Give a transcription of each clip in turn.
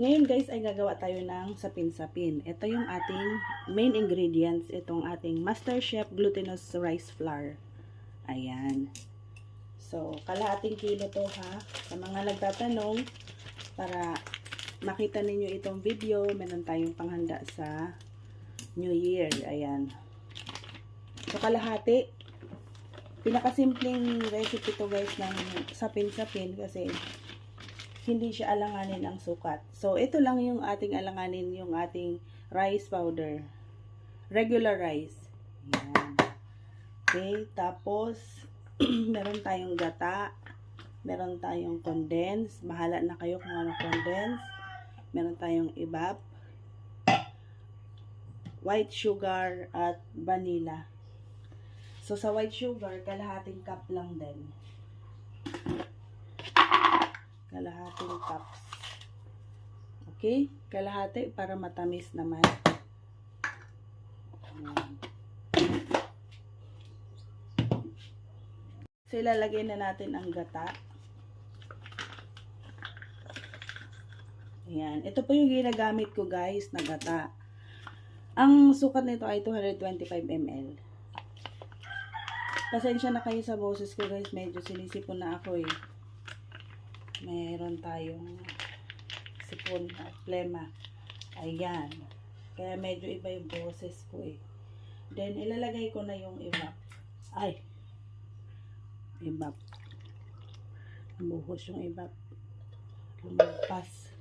Ngayon guys ay gagawa tayo ng sapin-sapin. Ito yung ating main ingredients. Itong ating MasterChef glutinous rice flour. Ayan. So, kalahating kilo to ha. Sa mga nagtatanong, para makita ninyo itong video, meron tayong panghanda sa New Year. Ayan. So, kalahati. Pinakasimpleng recipe to guys ng sapin-sapin kasi hindi siya alanganin ang sukat. So, ito lang yung ating alanganin, yung ating rice powder. Regular rice. Ayan. Okay, tapos, meron tayong gata, meron tayong condense, bahala na kayo kung ano condense, meron tayong ibap, white sugar, at vanilla. So, sa white sugar, kalahating cup lang din. Kalahating cups. Okay? Kalahati para matamis naman. So, ilalagay na natin ang gata. Ayan. Ito po yung ginagamit ko guys na gata. Ang sukat nito ay 225 ml. Pasensya na kayo sa boses ko guys. Medyo sinisipon na ako eh. Mayroon tayong sipon at plema. Ayan. Kaya medyo iba yung boses ko eh. Then, ilalagay ko na yung ibap. Ay! Ibap. Buhos yung ibap. Lumagpas.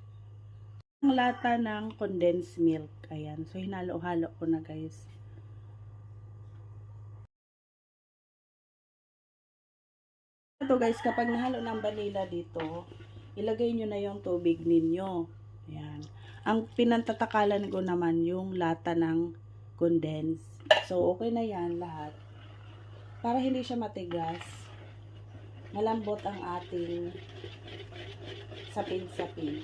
Ang lata ng condensed milk. Ayan. So, hinalo-halo ko na guys. Ito guys, kapag nahalo ng vanilla dito, ilagay nyo na yung tubig ninyo. Ayan. Ang pinantatakalan ko naman yung lata ng condense. So, okay na yan lahat. Para hindi siya matigas, malambot ang ating sapin-sapin.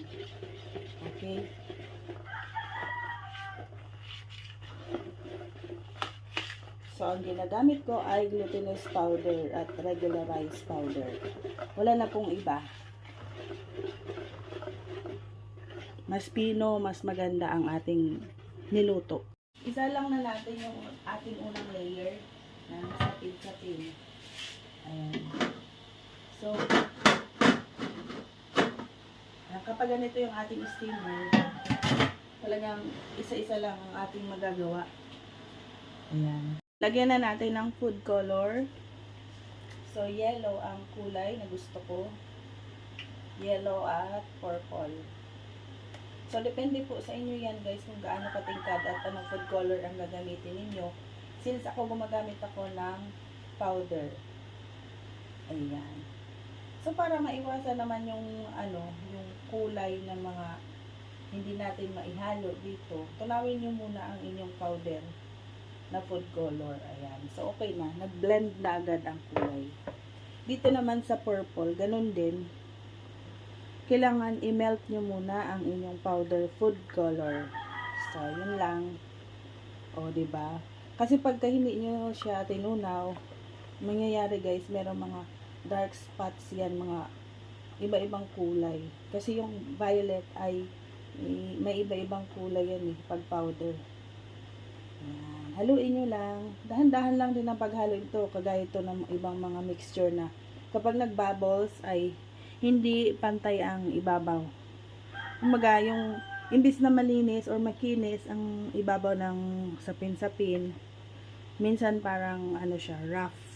Okay? So, ang ginagamit ko ay glutinous powder at regular rice powder. Wala na pong iba. Mas pino, mas maganda ang ating niluto. Isa lang na natin yung ating unang layer ng sapin-sapin. Ayan. So, kapag ganito yung ating steamer, talagang isa-isa lang ang ating magagawa. Ayan. Lagyan na natin ng food color. So, yellow ang kulay na gusto ko. Yellow at purple. So, depende po sa inyo yan guys kung gaano katingkad at anong food color ang gagamitin ninyo. Since ako gumagamit ako ng powder. Ayan. So, para maiwasan naman yung yung kulay ng mga hindi natin maihalo dito, tunawin nyo muna ang inyong powder na food color. Ayan. So, okay na. Nag-blend na agad ang kulay. Dito naman sa purple, ganun din. Kailangan i-melt nyo muna ang inyong powder food color. So, yun lang. O, diba? Kasi pagka hindi nyo siya tinunaw, mangyayari guys, meron mga dark spots yan, mga iba-ibang kulay. Kasi yung violet ay may iba-ibang kulay yan eh, pag powder. Ayan. Haluin nyo lang. Dahan-dahan lang din ang paghalo ito. Kagaya ito ng ibang mga mixture na kapag nag-bubbles ay hindi pantay ang ibabaw. Kumaga, yung imbis na malinis or makinis ang ibabaw ng sapin-sapin, minsan parang siya, rough.